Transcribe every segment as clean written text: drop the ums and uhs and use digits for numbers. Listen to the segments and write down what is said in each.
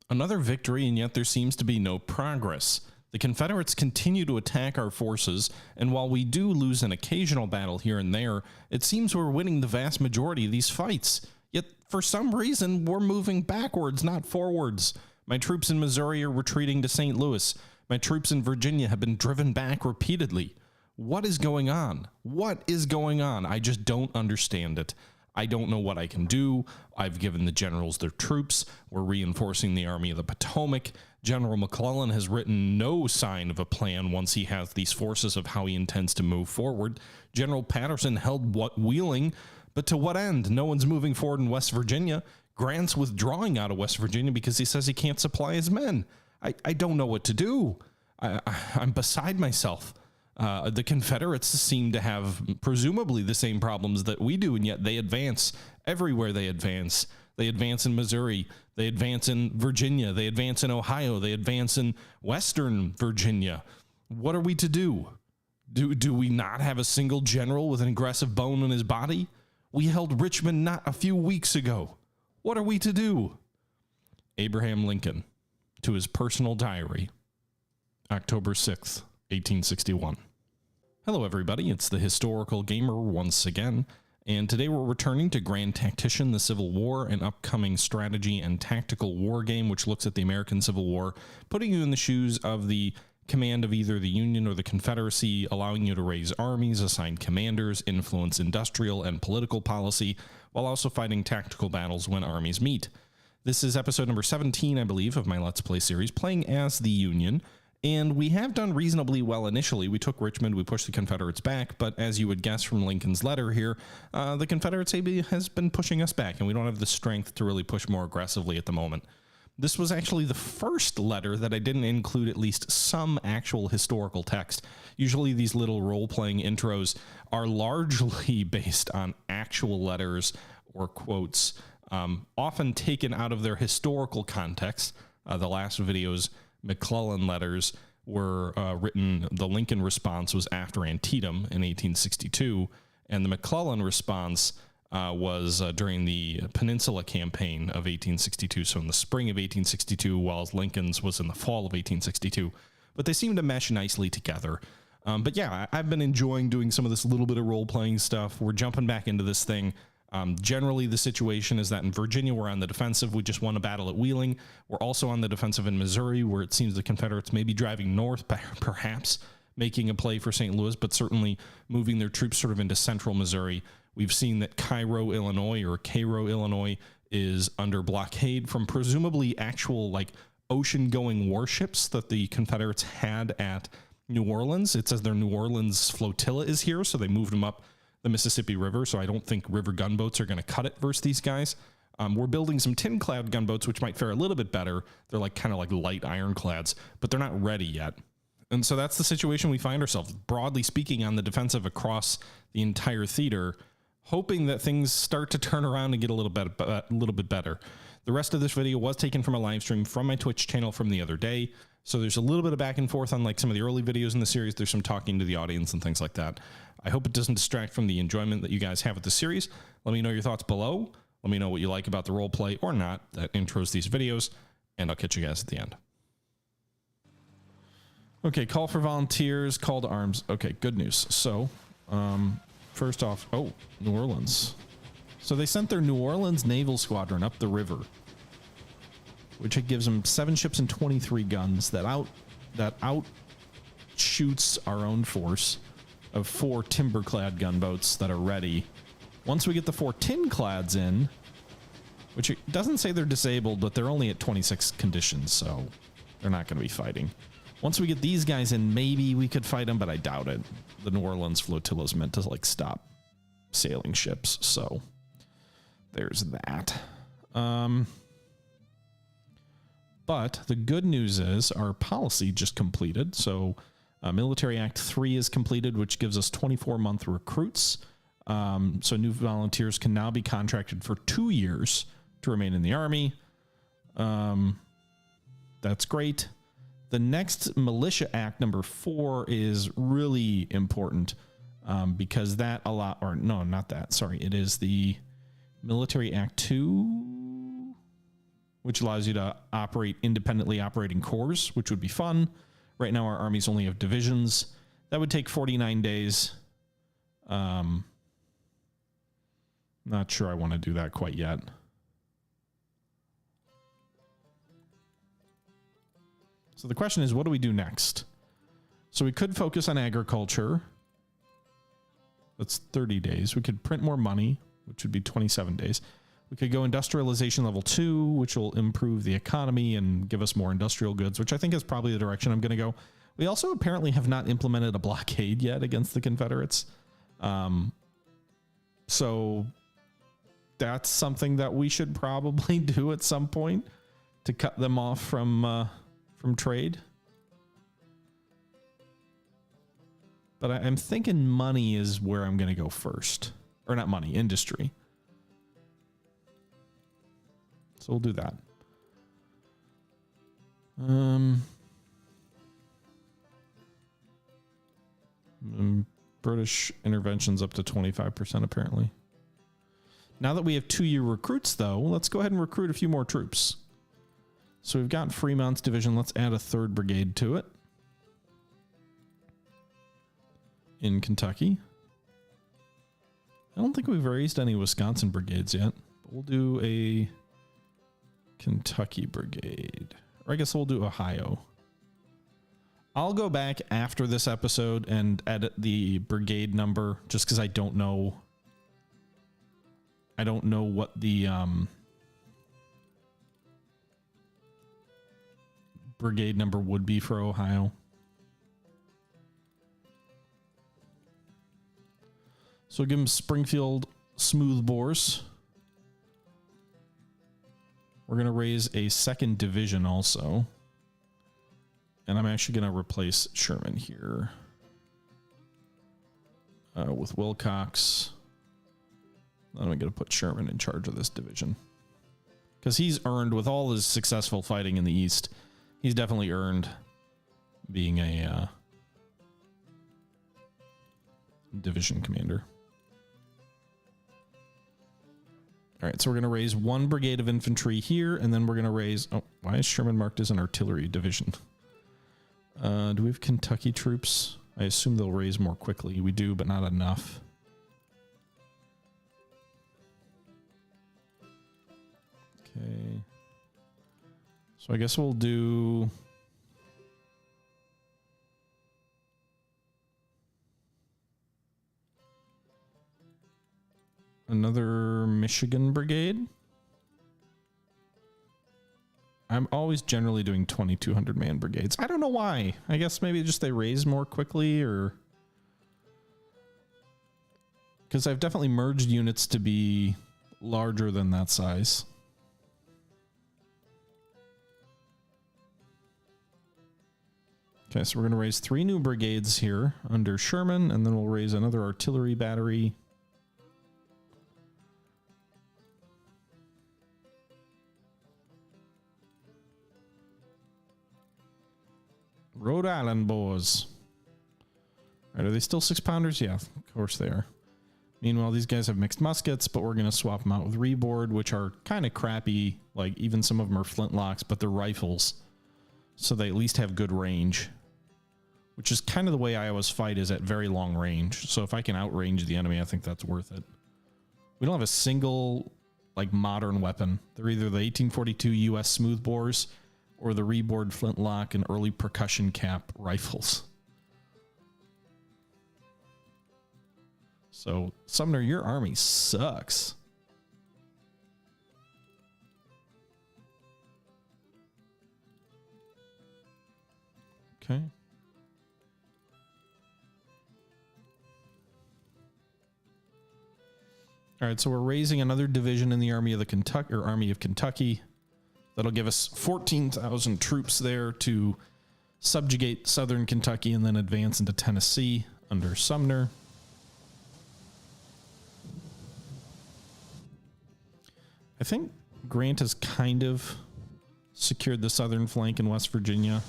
Another victory, and yet there seems to be no progress. The Confederates continue to attack our forces, and while we do lose an occasional battle here and there, it seems we're winning the vast majority of these fights. Yet, for some reason, we're moving backwards, not forwards. My troops in Missouri are retreating to St. Louis. My troops in Virginia have been driven back repeatedly. What is going on? What is going on? I just don't understand it. I don't know what I can do. I've given the generals their troops. We're reinforcing the Army of the Potomac. General McClellan has written no sign of a plan once he has these forces of how he intends to move forward. General Patterson held Wheeling, but to what end? No one's moving forward in West Virginia. Grant's withdrawing out of West Virginia because he says he can't supply his men. I don't know what to do. I'm beside myself. The Confederates seem to have presumably the same problems that we do, and yet they advance everywhere they advance. They advance in Missouri. They advance in Virginia. They advance in Ohio. They advance in Western Virginia. What are we to do? Do we not have a single general with an aggressive bone in his body? We held Richmond not a few weeks ago. What are we to do? Abraham Lincoln, to his personal diary, October 6th, 1861. Hello, everybody. It's the Historical Gamer once again, and today we're returning to Grand Tactician, the Civil War, an upcoming strategy and tactical war game which looks at the American Civil War, putting you in the shoes of the command of either the Union or the Confederacy, allowing you to raise armies, assign commanders, influence industrial and political policy, while also fighting tactical battles when armies meet. This is episode number 17, I believe, of my Let's Play series, playing as the Union. And we have done reasonably well initially. We took Richmond, we pushed the Confederates back, but as you would guess from Lincoln's letter here, the Confederacy has been pushing us back, and we don't have the strength to really push more aggressively at the moment. This was actually the first letter that I didn't include at least some actual historical text. Usually these little role-playing intros are largely based on actual letters or quotes, often taken out of their historical context. The last video's McClellan letters were written, the Lincoln response was after Antietam in 1862, and the McClellan response was during the Peninsula Campaign of 1862, so in the spring of 1862, while Lincoln's was in the fall of 1862. But they seem to mesh nicely together. But yeah, I've been enjoying doing some of this little bit of role-playing stuff. We're jumping back into this thing. Generally, the situation is that in Virginia, we're on the defensive. We just won a battle at Wheeling. We're also on the defensive in Missouri, where it seems the Confederates may be driving north, perhaps making a play for St. Louis, but certainly moving their troops sort of into central Missouri. We've seen that Cairo, Illinois is under blockade from presumably actual like ocean-going warships that the Confederates had at New Orleans. It says their New Orleans flotilla is here, so they moved them up the Mississippi River, so I don't think river gunboats are going to cut it versus these guys. We're building some tin-clad gunboats, which might fare a little bit better. They're like kind of like light ironclads, but they're not ready yet. And so that's the situation we find ourselves, broadly speaking, on the defensive across the entire theater, hoping that things start to turn around and get a little bit better. The rest of this video was taken from a live stream from my Twitch channel from the other day, so there's a little bit of back and forth on like some of the early videos in the series. There's some talking to the audience and things like that. I hope it doesn't distract from the enjoyment that you guys have with the series. Let me know your thoughts below. Let me know what you like about the role play or not that intros these videos, and I'll catch you guys at the end. Okay, call for volunteers, call to arms. Okay, good news. So, first off, oh, New Orleans. So they sent their New Orleans Naval Squadron up the river, which gives them 7 ships and 23 guns that outshoots our own force of 4 timber-clad gunboats that are ready. Once we get the 4 tin-clads in, which it doesn't say they're disabled, but they're only at 26 conditions, so they're not going to be fighting. Once we get these guys in, maybe we could fight them, but I doubt it. The New Orleans flotilla is meant to like stop sailing ships, so there's that. But the good news is our policy just completed. So Military Act 3 is completed, which gives us 24-month recruits. So new volunteers can now be contracted for 2 years to remain in the Army. That's great. The next Militia Act, number 4, is really important because that no, not that. Sorry, it is the Military Act 2. which allows you to operate independently operating corps, which would be fun. Right now, our armies only have divisions. That would take 49 days. Not sure I want to do that quite yet. So the question is, what do we do next? So we could focus on agriculture. That's 30 days. We could print more money, which would be 27 days. We could go industrialization level 2, which will improve the economy and give us more industrial goods, which I think is probably the direction I'm going to go. We also apparently have not implemented a blockade yet against the Confederates. So that's something that we should probably do at some point to cut them off from trade. But I'm thinking money is where I'm going to go first. Or not money, industry. So we'll do that. British interventions up to 25% apparently. Now that we have 2-year recruits, though, let's go ahead and recruit a few more troops. So we've got Fremont's division. Let's add a 3rd brigade to it. In Kentucky. I don't think we've raised any Wisconsin brigades yet, but we'll do a Kentucky brigade. Or I guess we'll do Ohio. I'll go back after this episode and edit the brigade number just because I don't know. I don't know what the brigade number would be for Ohio. So give them Springfield smoothbores. We're going to raise a 2nd division also. And I'm actually going to replace Sherman here with Wilcox. Then I'm going to put Sherman in charge of this division. Because he's earned, with all his successful fighting in the East, he's definitely earned being a division commander. All right, so we're going to raise 1 brigade of infantry here, and then we're going to raise... Oh, why is Sherman marked as an artillery division? Do we have Kentucky troops? I assume they'll raise more quickly. We do, but not enough. Okay. So I guess we'll do... another Michigan brigade. I'm always generally doing 2,200 man brigades. I don't know why. I guess maybe just they raise more quickly, or because I've definitely merged units to be larger than that size. Okay, so we're going to raise 3 new brigades here under Sherman, and then we'll raise another artillery battery. Rhode Island boys. All right, are they still 6-pounders? Yeah, of course they are. Meanwhile, these guys have mixed muskets, but we're going to swap them out with reboard, which are kind of crappy. Like, even some of them are flintlocks, but they're rifles. So they at least have good range. Which is kind of the way I always fight, is at very long range. So if I can outrange the enemy, I think that's worth it. We don't have a single, like, modern weapon. They're either the 1842 U.S. smoothbores or the reboard flintlock and early percussion cap rifles. So, Sumner, your army sucks. Okay. All right, so we're raising another division in the Army of Kentucky. That'll give us 14,000 troops there to subjugate southern Kentucky and then advance into Tennessee under Sumner. I think Grant has kind of secured the southern flank in West Virginia.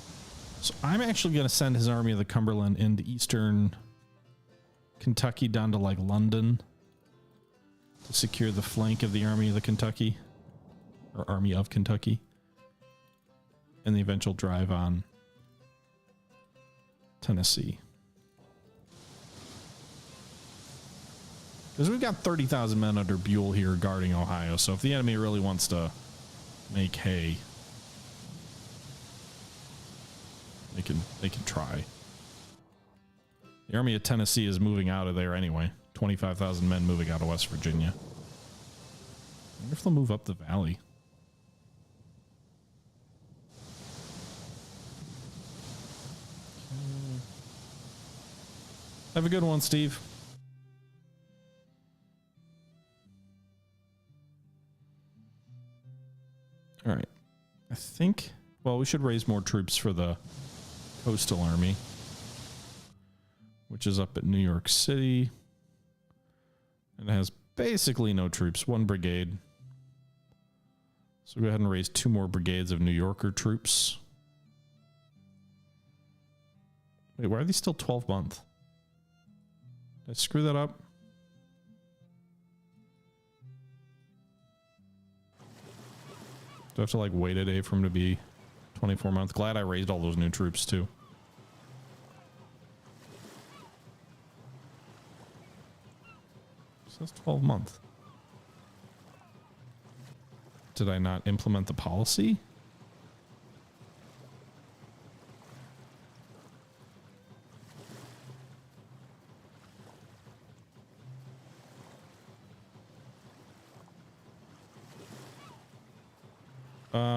So I'm actually going to send his Army of the Cumberland into eastern Kentucky down to like London to secure the flank of the Army of the Kentucky, or Army of Kentucky. and the eventual drive on Tennessee. Because we've got 30,000 men under Buell here guarding Ohio, so if the enemy really wants to make hay, they can try. The Army of Tennessee is moving out of there anyway. 25,000 men moving out of West Virginia. I wonder if they'll move up the valley. Have a good one, Steve. All right. I think, well, we should raise more troops for the Coastal Army, which is up at New York City. And it has basically no troops, 1 brigade. So go ahead and raise 2 more brigades of New Yorker troops. Wait, why are these still 12 month? Did I screw that up? Do I have to like wait a day for him to be 24 month? Glad I raised all those new troops too. So that's 12 month. Did I not implement the policy?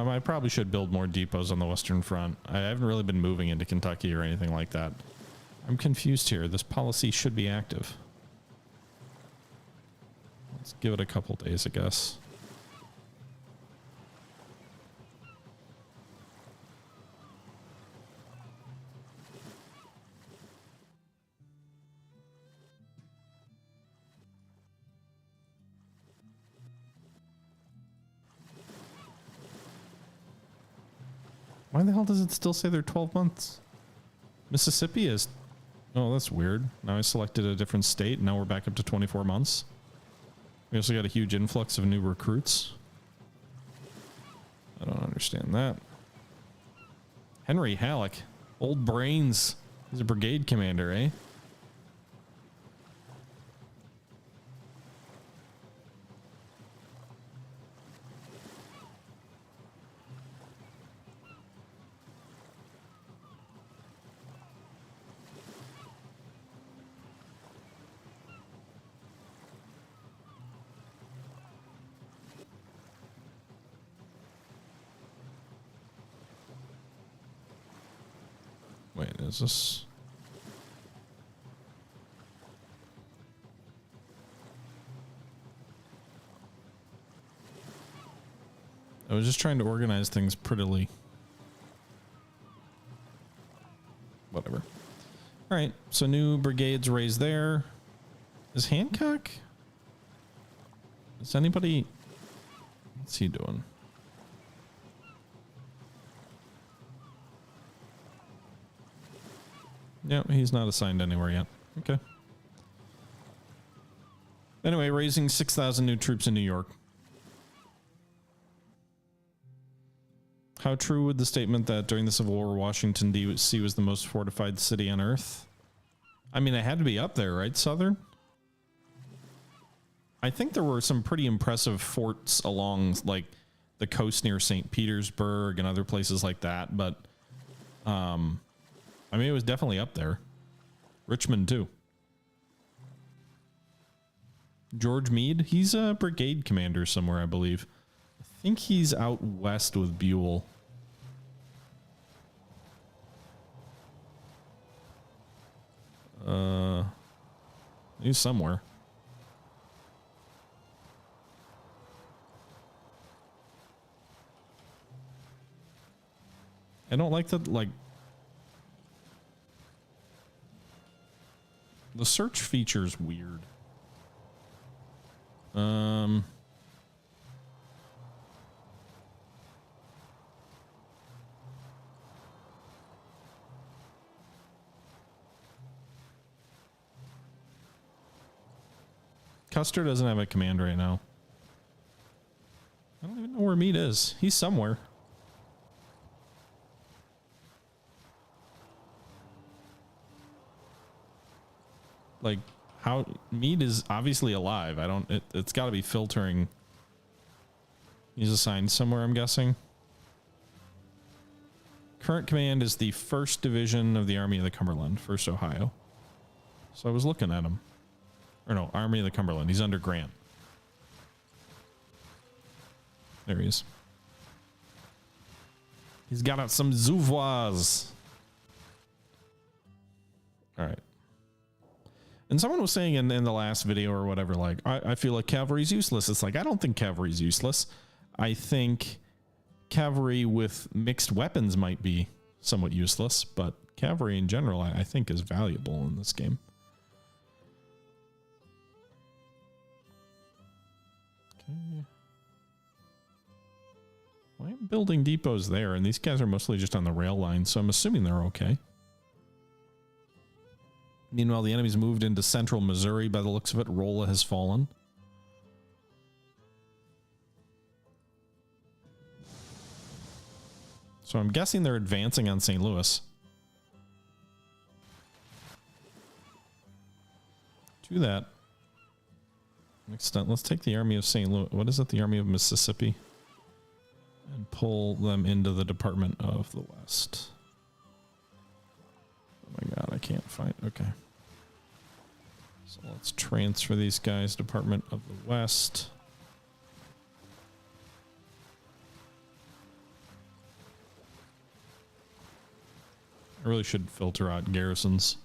I probably should build more depots on the Western Front. I haven't really been moving into Kentucky or anything like that. I'm confused here. This policy should be active. Let's give it a couple days, I guess. Why the hell does it still say they're 12 months? Mississippi is... Oh, that's weird. Now I selected a different state, and now we're back up to 24 months. We also got a huge influx of new recruits. I don't understand that. Henry Halleck. Old brains. He's a brigade commander, eh? Wait, is this... I was just trying to organize things prettily. Whatever. All right, so new brigades raised there. Is Hancock? Is anybody... What's he doing? Yeah, he's not assigned anywhere yet. Okay. Anyway, raising 6,000 new troops in New York. How true would the statement that during the Civil War, Washington, D.C. was the most fortified city on Earth? I mean, it had to be up there, right, Southern? I think there were some pretty impressive forts along, like, the coast near St. Petersburg and other places like that, but... I mean, it was definitely up there. Richmond, too. George Meade, he's a brigade commander somewhere, I believe. I think he's out west with Buell. He's somewhere. I don't like that, like... The search feature is weird. Custer doesn't have a command right now. I don't even know where Meade is. He's somewhere. Like, how Meade is obviously alive. I don't, it's got to be filtering. He's assigned somewhere, I'm guessing. Current command is the 1st Division of the Army of the Cumberland, 1st Ohio. So I was looking at him. Or no, Army of the Cumberland. He's under Grant. There he is. He's got out some Zouvoirs. All right. And someone was saying in the last video or whatever, like, I feel like cavalry's useless. It's like, I don't think cavalry's useless. I think cavalry with mixed weapons might be somewhat useless, but cavalry in general, I think, is valuable in this game. Okay. Well, I'm building depots there, and these guys are mostly just on the rail line, so I'm assuming they're okay. Meanwhile, the enemy's moved into central Missouri. By the looks of it, Rolla has fallen. So I'm guessing they're advancing on St. Louis. To that extent, let's take the Army of St. Louis. What is it? The Army of Mississippi. And pull them into the Department of the West. Oh my god, I can't find... Okay. So let's transfer these guys. Department of the West. I really should filter out garrisons.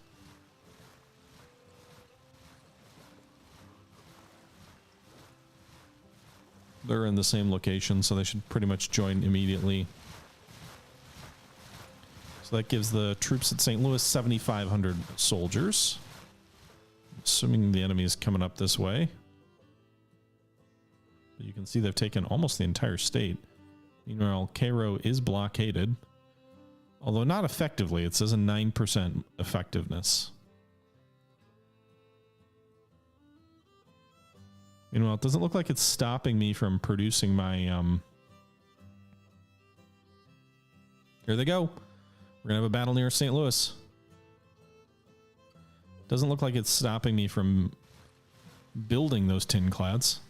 They're in the same location, so they should pretty much join immediately. So that gives the troops at St. Louis 7,500 soldiers. Assuming the enemy is coming up this way. But you can see they've taken almost the entire state. Meanwhile, Cairo is blockaded. Although not effectively. It says a 9% effectiveness. Meanwhile, it doesn't look like it's stopping me from producing my... Here they go. We're going to have a battle near St. Louis. Doesn't look like it's stopping me from building those tin clads.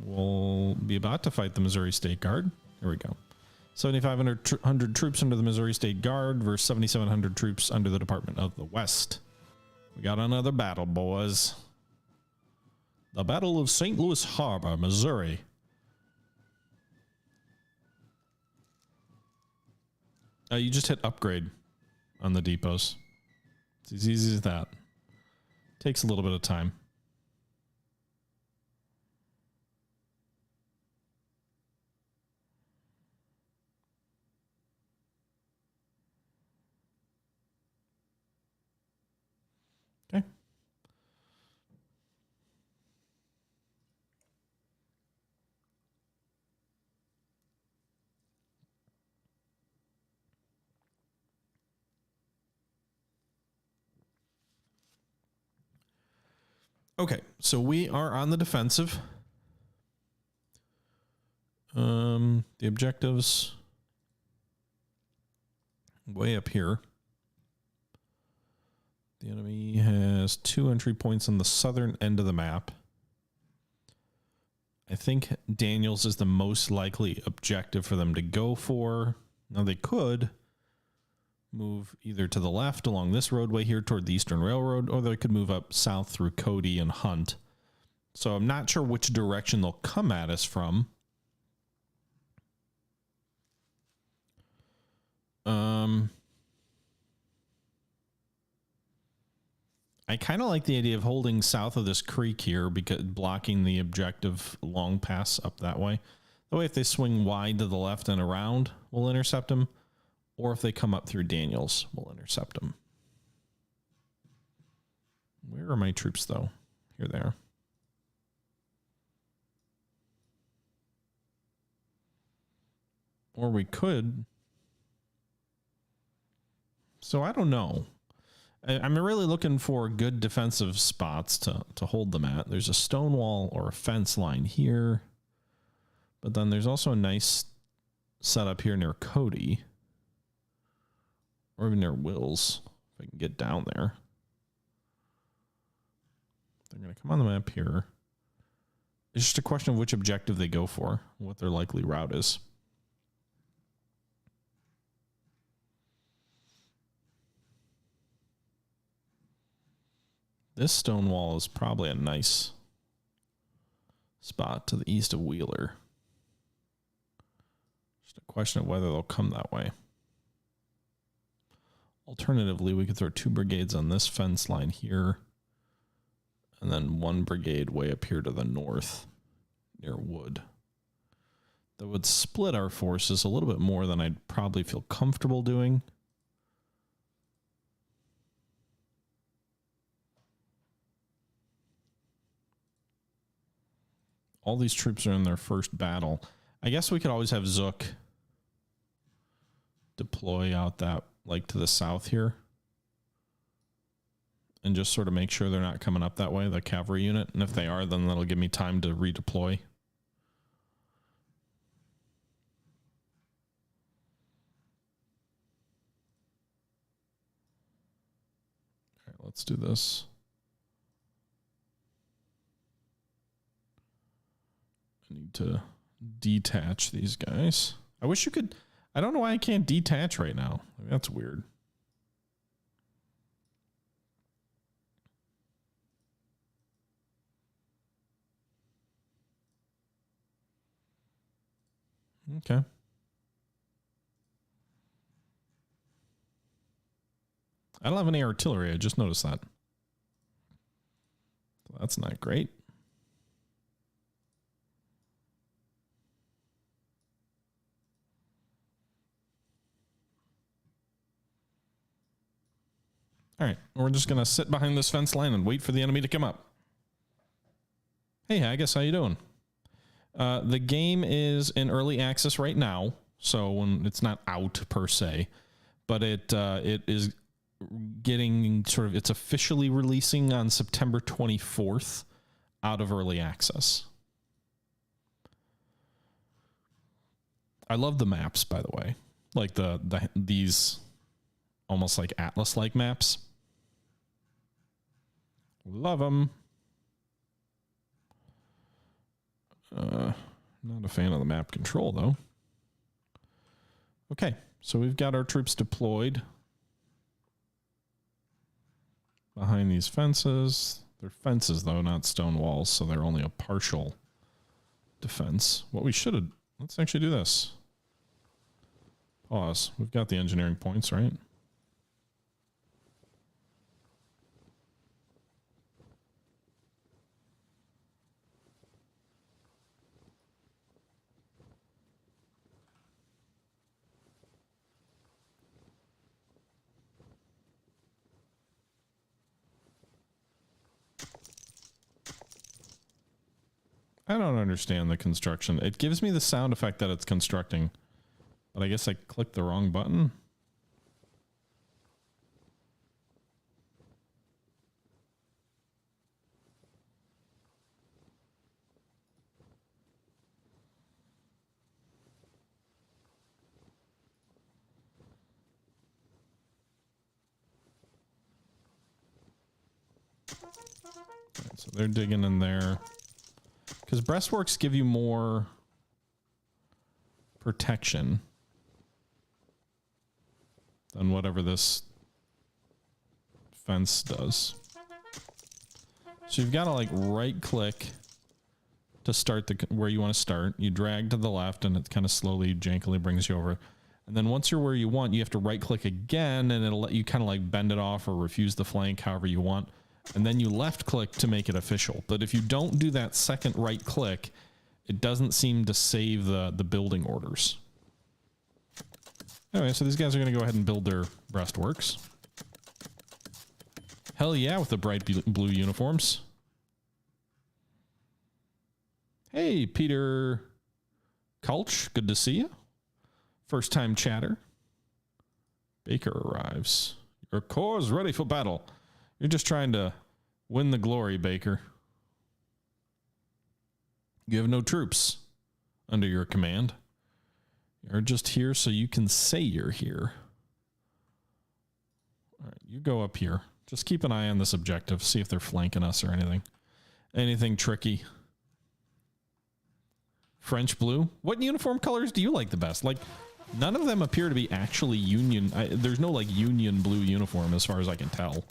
We'll be about to fight the Missouri State Guard. Here we go. 7,500 troops under the Missouri State Guard versus 7,700 troops under the Department of the West. We got another battle, boys. The Battle of St. Louis Harbor, Missouri. You just hit upgrade on the depots. It's as easy as that. Takes a little bit of time. Okay. Okay, so we are on the defensive. The objectives way up here. The enemy has 2 entry points on the southern end of the map. I think Daniels is the most likely objective for them to go for. Now they could move either to the left along this roadway here toward the Eastern Railroad, or they could move up south through Cody and Hunt. So I'm not sure which direction they'll come at us from. I kind of like the idea of holding south of this creek here, because blocking the objective long pass up that way. That way, if they swing wide to the left and around, we'll intercept them. Or if they come up through Daniels, we'll intercept them. Where are my troops, though? Here they are. Or we could. So I don't know. I'm really looking for good defensive spots to hold them at. There's a stone wall or a fence line here. But then there's also a nice set up here near Cody. Or even near Wills, if I can get down there. They're going to come on the map here. It's just a question of which objective they go for, what their likely route is. This stone wall is probably a nice spot to the east of Wheeler. Just a question of whether they'll come that way. Alternatively, we could throw 2 brigades on this fence line here, and then 1 brigade way up here to the north near Wood. That would split our forces a little bit more than I'd probably feel comfortable doing. All these troops are in their first battle. I guess we could always have Zook deploy out that, like, to the south here. And just sort of make sure they're not coming up that way, the cavalry unit. And if they are, then that'll give me time to redeploy. All right, let's do this. I need to detach these guys. I wish you could. I don't know why I can't detach right now. That's weird. Okay. I don't have any artillery. I just noticed that. So that's not great. All right, we're just going to sit behind this fence line and wait for the enemy to come up. Hey, Haggis, how you doing? The game is in early access right now, so when it's not out per se, but it is getting sort of, it's officially releasing on September 24th out of early access. I love the maps, by the way, like these almost like Atlas-like maps. Love them. Not a fan of the map control, though. Okay, so we've got our troops deployed behind these fences. They're fences, though, not stone walls, so they're only a partial defense. What we should have... Let's actually do this. Pause. We've got the engineering points, right? I don't understand the construction. It gives me the sound effect that it's constructing, but I guess I clicked the wrong button. Right, so they're digging in there. Because breastworks give you more protection than whatever this fence does. So you've got to like right click to start the where you want to start. You drag to the left and it kind of slowly, jankily brings you over. And then once you're where you want, you have to right click again and it'll let you kind of like bend it off or refuse the flank however you want. And then you left click to make it official. But if you don't do that second right click, it doesn't seem to save the building orders. Anyway, so these guys are going to go ahead and build their breastworks. Hell yeah, with the bright blue uniforms. Hey, Peter Kulch, good to see you. First time chatter. Baker arrives. Your corps is ready for battle. You're just trying to win the glory, Baker. You have no troops under your command. You're just here so you can say you're here. All right, you go up here. Just keep an eye on this objective. See if they're flanking us or anything. Anything tricky. French blue. What uniform colors do you like the best? Like, none of them appear to be actually Union. There's no, like, Union blue uniform as far as I can tell.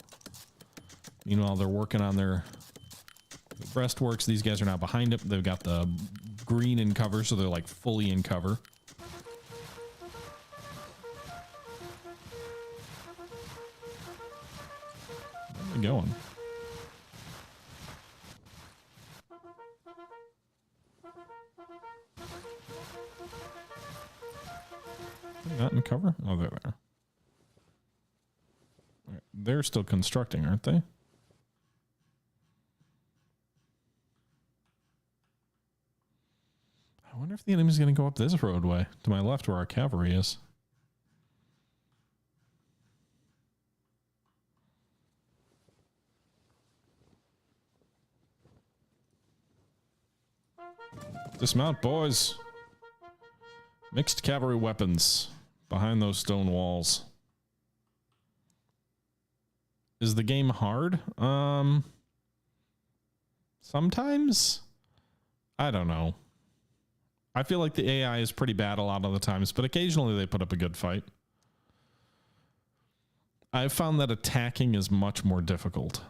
Meanwhile, they're working on their breastworks. These guys are now behind it. They've got the green in cover, so they're, like, fully in cover. Where are they going? Not in cover? Oh, they're there. All right. They're still constructing, aren't they? I wonder if the enemy's going to go up this roadway to my left where our cavalry is. Dismount, boys. Mixed cavalry weapons behind those stone walls. Is the game hard? Sometimes? I don't know. I feel like the AI is pretty bad a lot of the times, but occasionally they put up a good fight. I've found that attacking is much more difficult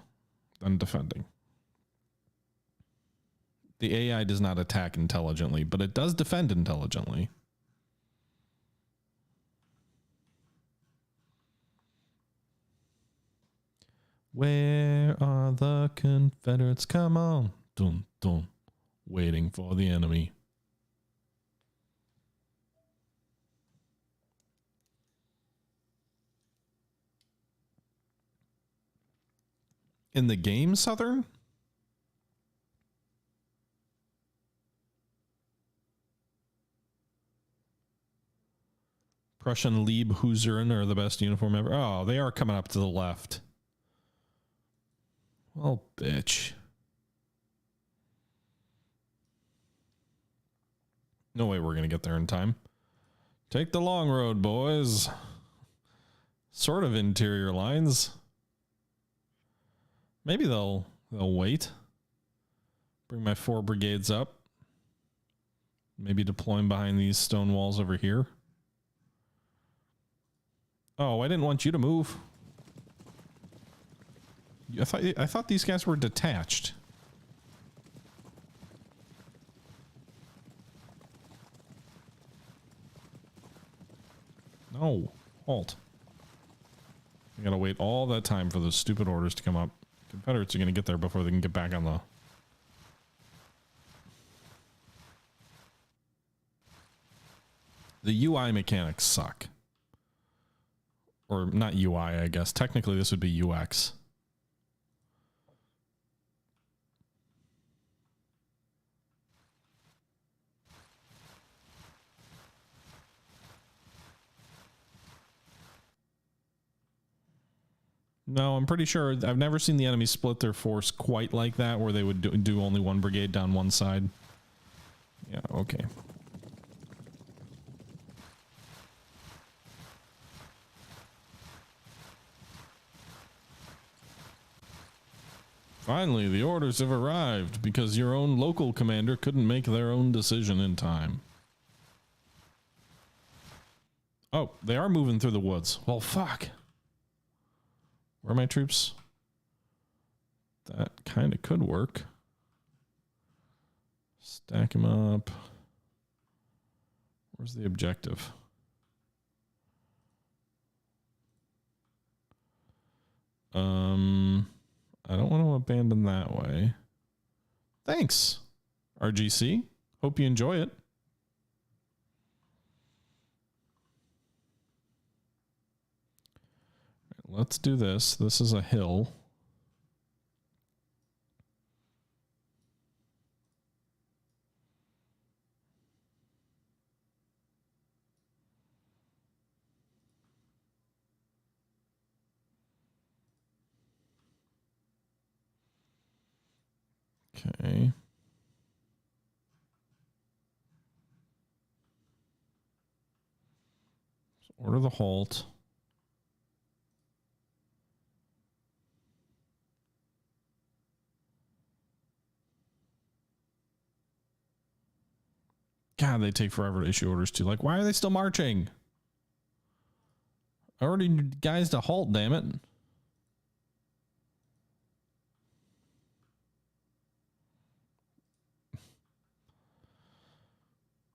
than defending. The AI does not attack intelligently, but it does defend intelligently. Where are the Confederates? Come on. Dun, dun. Waiting for the enemy. In the game, Southern? Prussian Leibhuserin are the best uniform ever. Oh, they are coming up to the left. Well, bitch. No way we're going to get there in time. Take the long road, boys. Sort of interior lines. Maybe they'll wait. Bring my 4 brigades up. Maybe deploy them behind these stone walls over here. Oh, I didn't want you to move. I thought these guys were detached. No, halt. I gotta wait all that time for those stupid orders to come up. Confederates are gonna get there before they can get back on the... The UI mechanics suck. Or not UI, I guess. Technically, this would be UX. No, I'm pretty sure. I've never seen the enemy split their force quite like that, where they would do only one brigade down one side. Yeah, okay. Finally, the orders have arrived because your own local commander couldn't make their own decision in time. Oh, they are moving through the woods. Well, fuck. Where are my troops? That kind of could work. Stack them up. Where's the objective? I don't want to abandon that way. Thanks, RGC. Hope you enjoy it. Let's do this. This is a hill. Okay. Order the halt. God, they take forever to issue orders too. Like, why are they still marching? I ordered you guys to halt, damn it.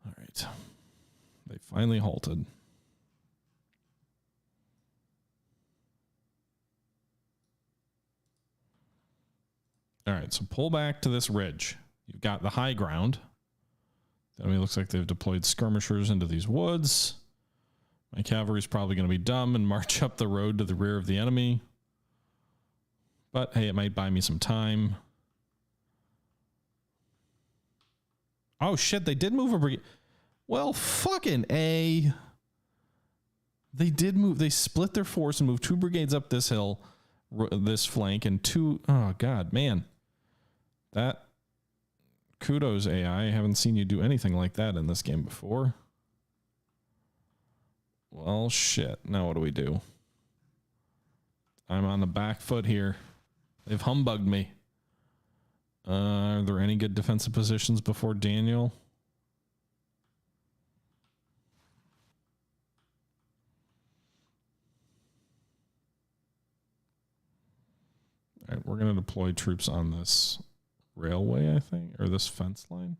All right. They finally halted. All right, so pull back to this ridge. You've got the high ground. The enemy looks like they've deployed skirmishers into these woods. My cavalry's probably going to be dumb and march up the road to the rear of the enemy. But hey, it might buy me some time. Oh shit, they did move a brigade. Well, fucking A. They did move. They split their force and moved 2 brigades up this hill, this flank, and 2. Oh god, man. That. Kudos, AI. I haven't seen you do anything like that in this game before. Well, shit. Now what do we do? I'm on the back foot here. They've humbugged me. Are there any good defensive positions before Daniel? All right, we're going to deploy troops on this railway, I think, or this fence line.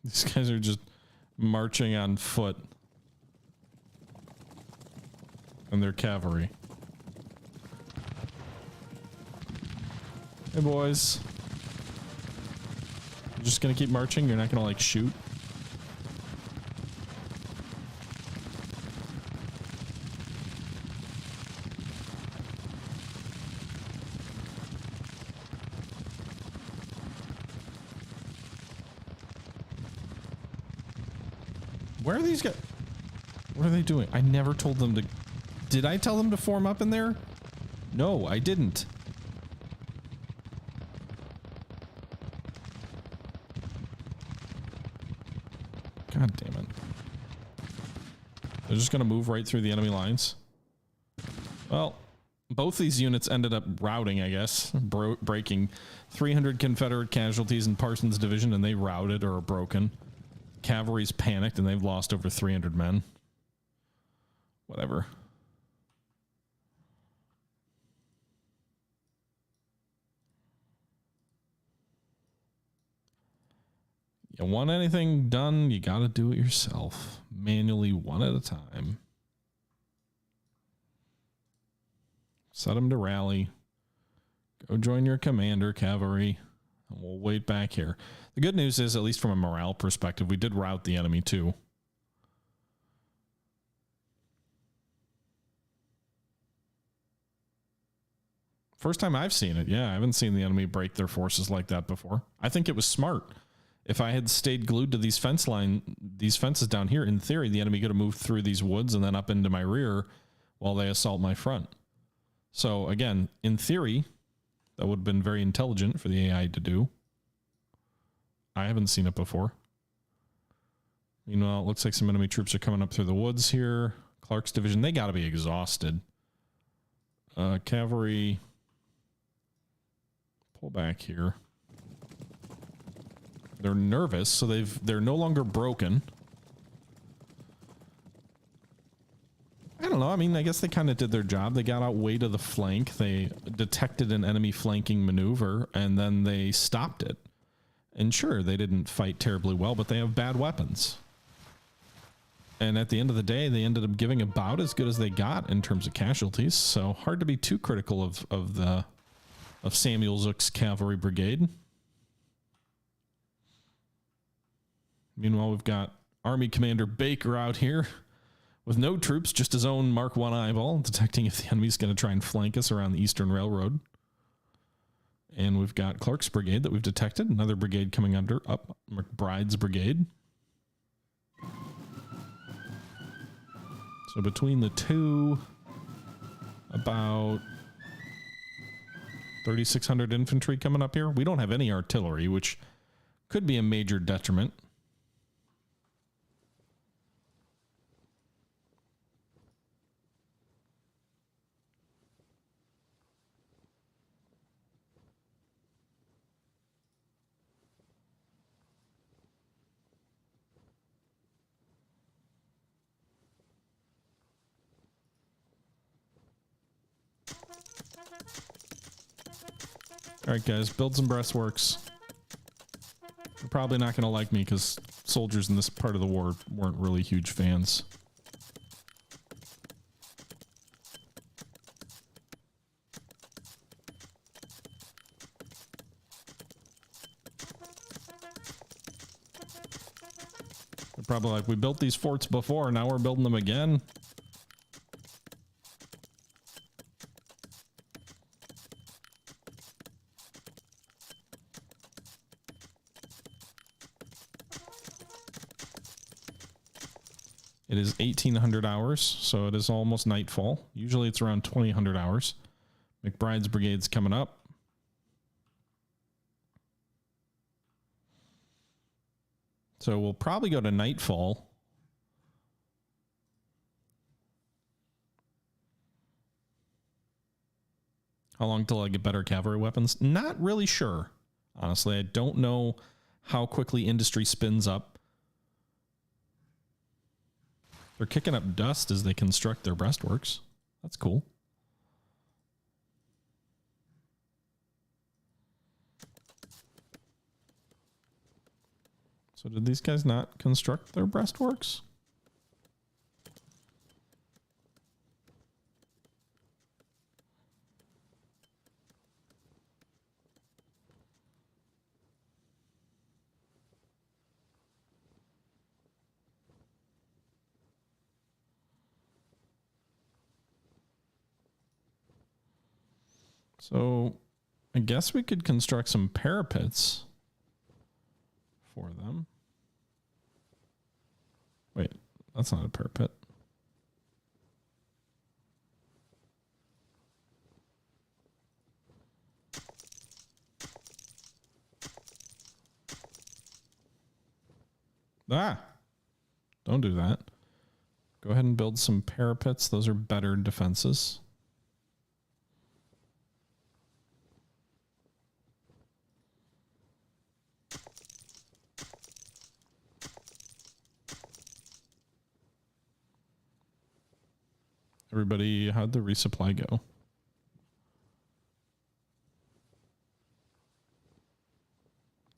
These guys are just marching on foot. And they're cavalry. Hey boys. You're just gonna keep marching? You're not gonna like shoot? Where are these guys? What are they doing? I never told them to... Did I tell them to form up in there? No, I didn't. God damn it. They're just going to move right through the enemy lines. Well, both these units ended up routing, I guess. Breaking 300 Confederate casualties in Parsons' division, and they routed or are broken. Cavalry's panicked, and they've lost over 300 men. Whatever. You want anything done, you got to do it yourself. Manually, one at a time. Set them to rally. Go join your commander, cavalry. And we'll wait back here. The good news is, at least from a morale perspective, we did rout the enemy too. First time I've seen it. Yeah, I haven't seen the enemy break their forces like that before. I think it was smart. If I had stayed glued to these fences down here, in theory, the enemy could have moved through these woods and then up into my rear while they assault my front. So again, in theory, that would have been very intelligent for the AI to do. I haven't seen it before. Meanwhile, it looks like some enemy troops are coming up through the woods here. Clark's division, they got to be exhausted. Cavalry, pull back here. They're nervous, so they're no longer broken. I don't know. I mean, I guess they kind of did their job. They got out way to the flank. They detected an enemy flanking maneuver, and then they stopped it. And sure, they didn't fight terribly well, but they have bad weapons. And at the end of the day, they ended up giving about as good as they got in terms of casualties. So hard to be too critical of Samuel Zook's cavalry brigade. Meanwhile, we've got Army Commander Baker out here with no troops, just his own Mark I eyeball, detecting if the enemy's going to try and flank us around the Eastern Railroad. And we've got Clark's brigade that we've detected. Another brigade coming up, McBride's brigade. So between the two, about 3,600 infantry coming up here. We don't have any artillery, which could be a major detriment. Alright guys, build some breastworks. You're probably not going to like me because soldiers in this part of the war weren't really huge fans. They're probably like, we built these forts before, now we're building them again. It is 1,800 hours, so it is almost nightfall. Usually it's around 2,000 hours. McBride's brigade's coming up. So we'll probably go to nightfall. How long till I get better cavalry weapons? Not really sure. Honestly, I don't know how quickly industry spins up. They're kicking up dust as they construct their breastworks. That's cool. So did these guys not construct their breastworks? So I guess we could construct some parapets for them. Wait, that's not a parapet. Ah, don't do that. Go ahead and build some parapets. Those are better defenses. Everybody, how'd the resupply go?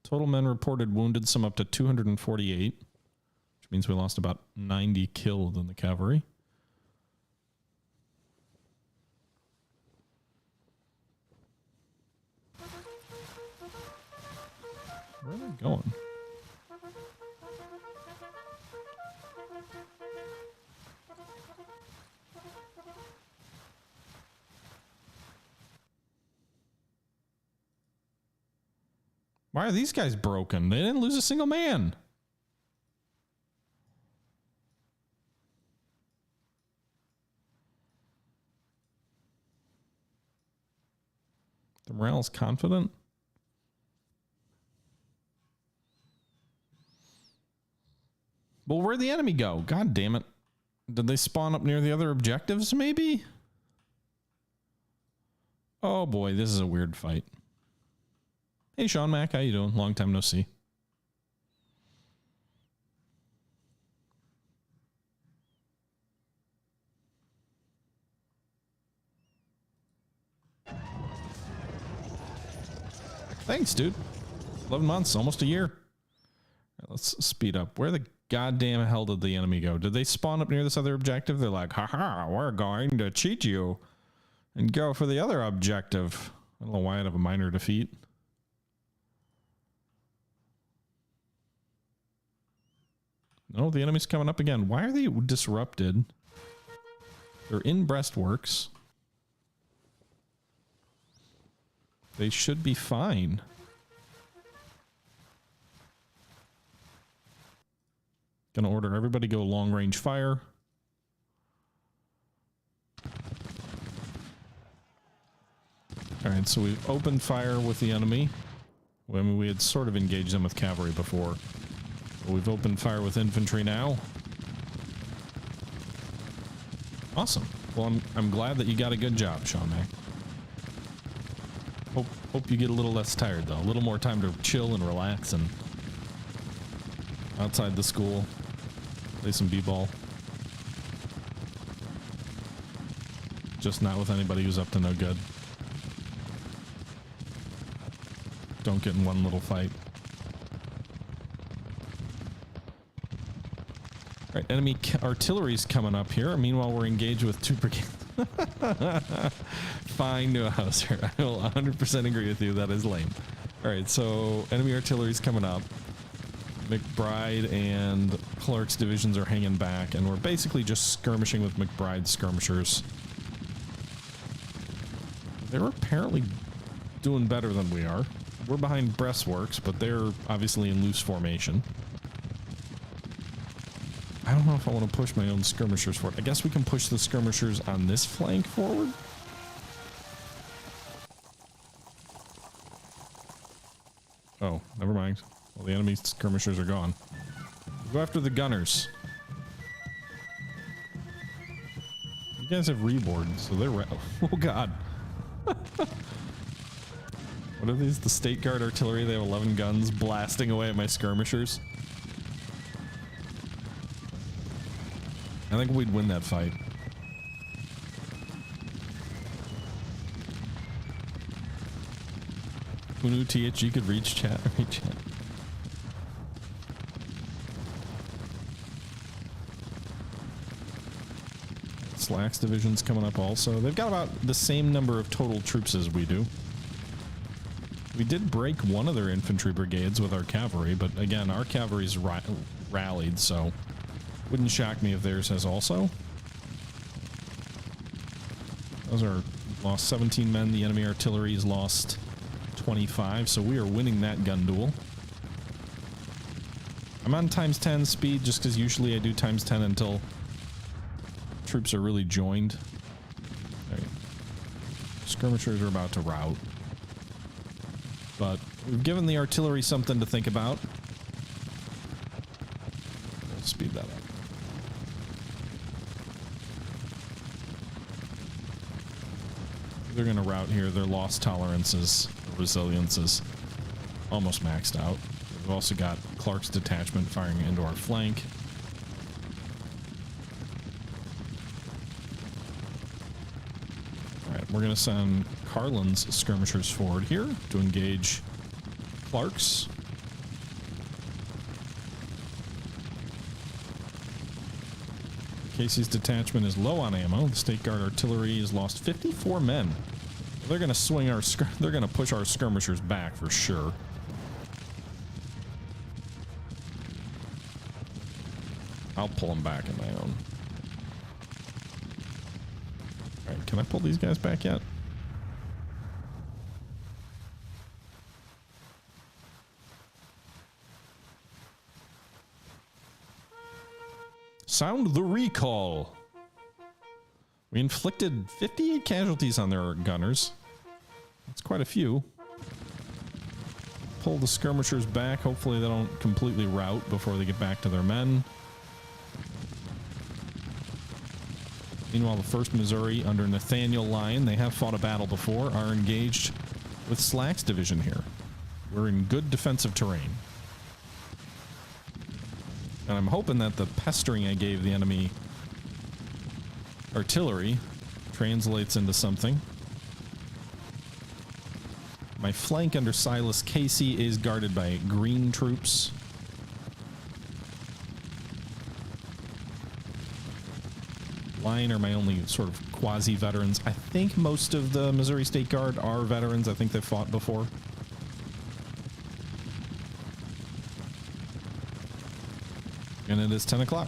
Total men reported wounded, some up to 248, which means we lost about 90 killed in the cavalry. Where are they going? Why are these guys broken? They didn't lose a single man. The morale's confident. Well, where'd the enemy go? God damn it. Did they spawn up near the other objectives, maybe? Oh boy, this is a weird fight. Hey, Sean Mack, how you doing? Long time no see. Thanks, dude. 11 months, almost a year. Right, let's speed up. Where the goddamn hell did the enemy go? Did they spawn up near this other objective? They're like, haha, we're going to cheat you and go for the other objective. I don't know why I'd have a minor defeat. No, the enemy's coming up again. Why are they disrupted? They're in breastworks. They should be fine. Gonna order everybody go long range fire. Alright, so we've opened fire with the enemy. I mean, we had sort of engaged them with cavalry before. But we've opened fire with infantry now. Awesome. Well, I'm glad that you got a good job, Sean May. Hope you get a little less tired, though. A little more time to chill and relax and outside the school. Play some b-ball. Just not with anybody who's up to no good. Don't get in one little fight. Alright, enemy artillery's coming up here. Meanwhile, we're engaged with 2 brigades. Fine, Neuhauser. I will 100% agree with you. That is lame. Alright, so enemy artillery's coming up. McBride and Clark's divisions are hanging back, and we're basically just skirmishing with McBride's skirmishers. They're apparently doing better than we are. We're behind breastworks, but they're obviously in loose formation. I don't know if I want to push my own skirmishers forward. I guess we can push the skirmishers on this flank forward. Oh, never mind. Well, the enemy skirmishers are gone. Go after the gunners. You guys have reboard, so they're... Oh, God. What are these? The State Guard artillery? They have 11 guns blasting away at my skirmishers. I think we'd win that fight. Who knew THG could reach chat? Reach chat. Slack's division's coming up also. They've got about the same number of total troops as we do. We did break one of their infantry brigades with our cavalry, but again, our cavalry's rallied, so wouldn't shock me if theirs has also. Those are lost 17 men. The enemy artillery has lost 25, so we are winning that gun duel. I'm on ×10 speed just because usually I do ×10 until troops are really joined. Right. Skirmishers are about to rout. But we've given the artillery something to think about. We'll speed that up. They're going to rout here. Their loss tolerances, resilience is almost maxed out. We've also got Clark's detachment firing into our flank. Alright, we're going to send Carlin's skirmishers forward here to engage Clark's. Casey's detachment is low on ammo. The State Guard artillery has lost 54 men. They're going to swing our they're going to push our skirmishers back for sure. I'll pull them back in my own. All right, can I pull these guys back yet? Sound the recall. We inflicted 58 casualties on their gunners. That's quite a few. Pull the skirmishers back. Hopefully they don't completely rout before they get back to their men. Meanwhile, the 1st Missouri under Nathaniel Lyon, they have fought a battle before, are engaged with Slack's division here. We're in good defensive terrain. And I'm hoping that the pestering I gave the enemy artillery translates into something. My flank under Silas Casey is guarded by green troops. Lyon are my only sort of quasi-veterans. I think most of the Missouri State Guard are veterans. I think they've fought before. And it is 10 o'clock.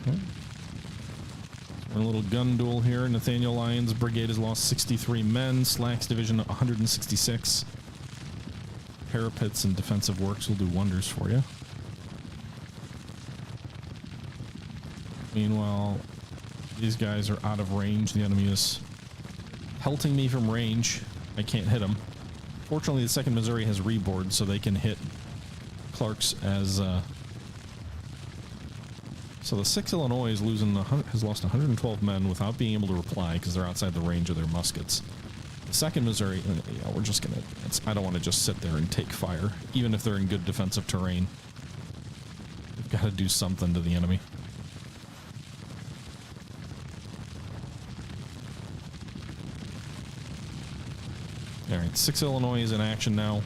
Okay. So we're in a little gun duel here. Nathaniel Lyon's brigade has lost 63 men. Slack's division 166. Parapets and defensive works will do wonders for you. Meanwhile, these guys are out of range. The enemy is pelting me from range. I can't hit them. Fortunately, the 2nd Missouri has reboard, so they can hit Clark's as... So the 6th Illinois is has lost 112 men without being able to reply because they're outside the range of their muskets. The 2nd Missouri, yeah, we're just gonna... I don't want to just sit there and take fire, even if they're in good defensive terrain. We've got to do something to the enemy. Alright, 6th Illinois is in action now.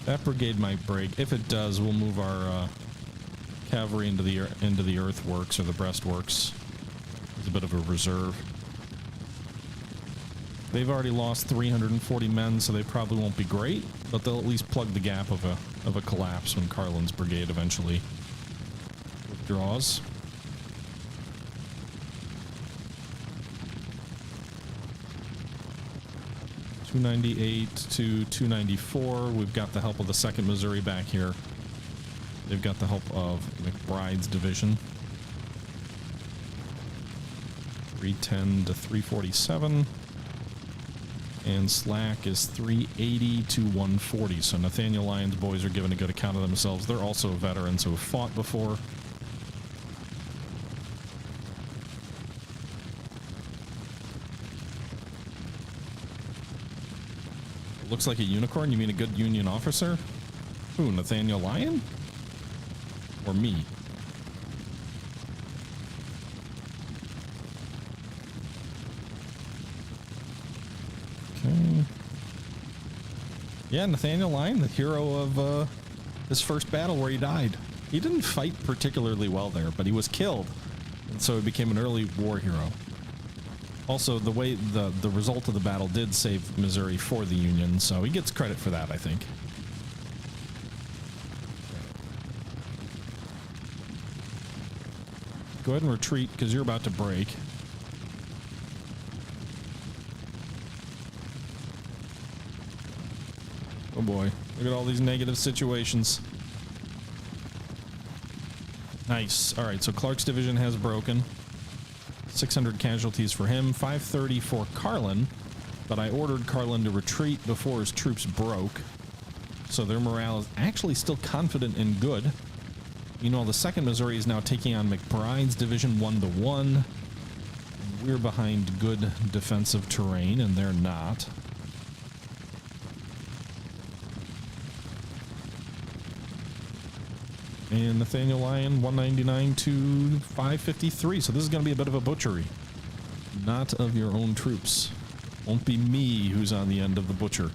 That brigade might break. If it does, we'll move our cavalry into the earthworks or the breastworks. It's a bit of a reserve. They've already lost 340 men, so they probably won't be great, but they'll at least plug the gap of a collapse when Carlin's brigade eventually withdraws. .298 to 294. We've got the help of the 2nd Missouri back here. They've got the help of McBride's division. 310 to 347. And slack is 380 to 140. So Nathaniel Lyon's boys are giving a good account of themselves. They're also veterans who have fought before. Looks like a unicorn. You mean a good Union officer? Who, Nathaniel Lyon? Or me? Okay. Yeah, Nathaniel Lyon, the hero of his first battle where he died. He didn't fight particularly well there, but he was killed. And so he became an early war hero. Also, the way the result of the battle did save Missouri for the Union, so he gets credit for that, I think. Go ahead and retreat, because you're about to break. Oh boy, look at all these negative situations. Nice. Alright, so Clark's division has broken. 600 casualties for him, 530 for Carlin, but I ordered Carlin to retreat before his troops broke, so their morale is actually still confident and good. Meanwhile, the 2nd Missouri is now taking on McBride's division 1-1. We're behind good defensive terrain, and they're not. And Nathaniel Lyon, 199 to 553. So this is going to be a bit of a butchery. Not of your own troops. Won't be me who's on the end of the butcher.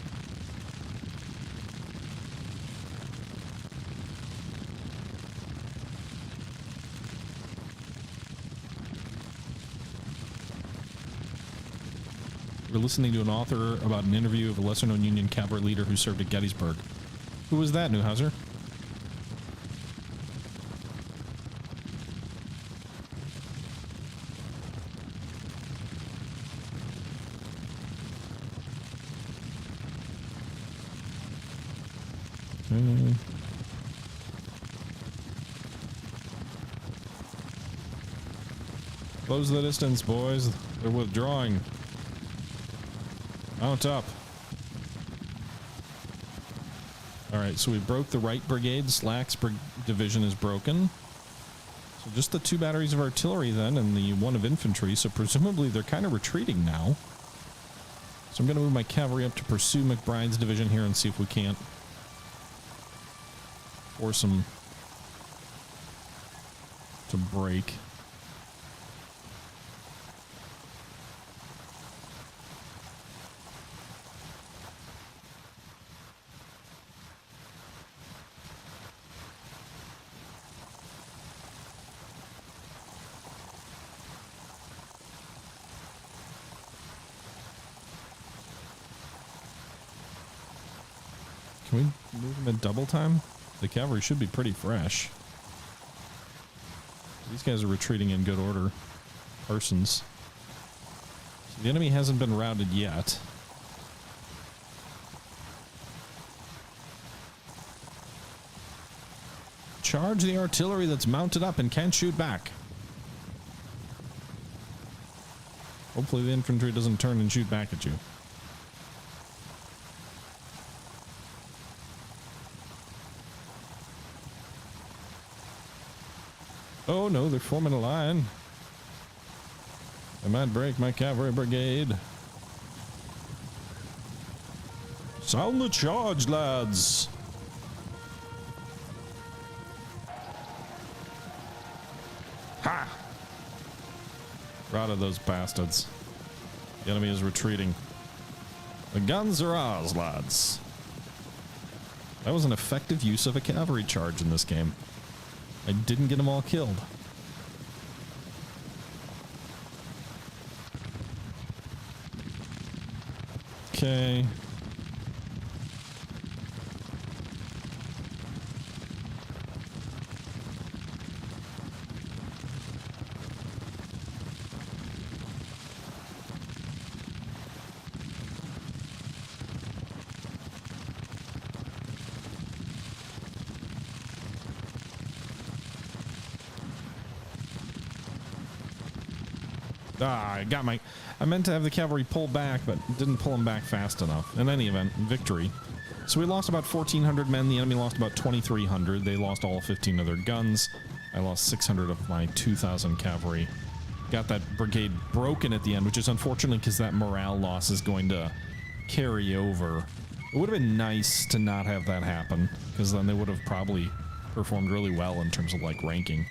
We're listening to an author about an interview of a lesser-known Union cavalry leader who served at Gettysburg. Who was that, Neuhauser? Close the distance, boys. They're withdrawing. Mount up. Alright, so we broke the right brigade. Slack's division is broken. So just the 2 batteries of artillery then, and the 1 of infantry. So presumably they're kind of retreating now. So I'm going to move my cavalry up to pursue McBride's division here and see if we can't force them to break. Can we move them at double time? The cavalry should be pretty fresh. These guys are retreating in good order. Parsons. So the enemy hasn't been routed yet. Charge the artillery that's mounted up and can't shoot back. Hopefully the infantry doesn't turn and shoot back at you. Oh no, they're forming a line. I might break my cavalry brigade. Sound the charge, lads. Ha! Routed those bastards. The enemy is retreating. The guns are ours, lads. That was an effective use of a cavalry charge in this game. I didn't get them all killed. Okay. I meant to have the cavalry pull back, but didn't pull them back fast enough. In any event, victory. So we lost about 1,400 men. The enemy lost about 2,300. They lost all 15 of their guns. I lost 600 of my 2,000 cavalry. Got that brigade broken at the end, which is unfortunate because that morale loss is going to carry over. It would have been nice to not have that happen, because then they would have probably performed really well in terms of like ranking.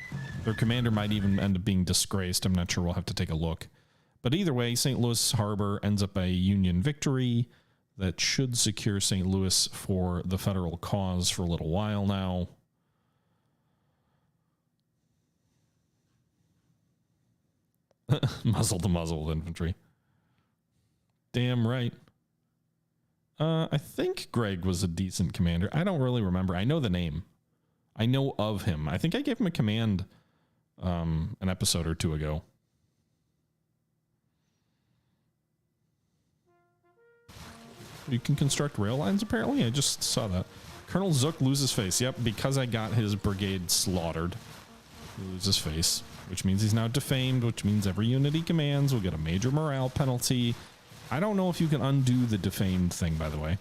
Their commander might even end up being disgraced. I'm not sure. We'll have to take a look. But either way, St. Louis Harbor ends up a Union victory that should secure St. Louis for the federal cause for a little while now. Muzzle to muzzle with infantry. Damn right. I think Greg was a decent commander. I don't really remember. I know the name. I know of him. I think I gave him a command an episode or two ago. You can construct rail lines, apparently. I just saw that. Colonel Zook loses face. Yep, because I got his brigade slaughtered. He loses face, which means he's now defamed, which means every unit he commands will get a major morale penalty. I don't know if you can undo the defamed thing, by the way.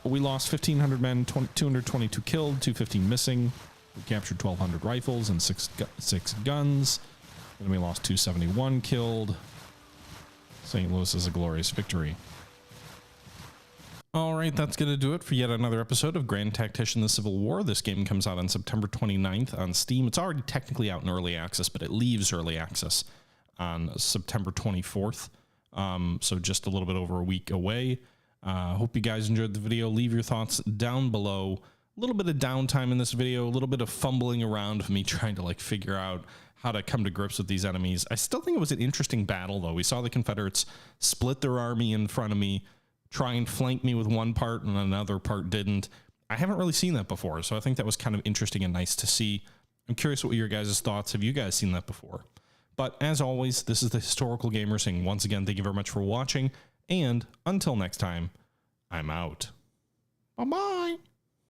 We lost 1,500 men, 222 killed, 215 missing. We captured 1,200 rifles and six guns. Then we lost 271 killed. St. Louis is a glorious victory. All right, that's going to do it for yet another episode of Grand Tactician: The Civil War. This game comes out on September 29th on Steam. It's already technically out in early access, but it leaves early access on September 24th. So just a little bit over a week away. Hope you guys enjoyed the video. Leave your thoughts down below. A little bit of downtime in this video, a little bit of fumbling around of me trying to like figure out how to come to grips with these enemies. I still think it was an interesting battle, though. We saw the Confederates split their army in front of me, try and flank me with one part and another part didn't. I haven't really seen that before, so I think that was kind of interesting and nice to see. I'm curious what your guys' thoughts. Have you guys seen that before? But as always, this is the Historical Gamer saying once again, thank you very much for watching, and until next time, I'm out. Bye-bye.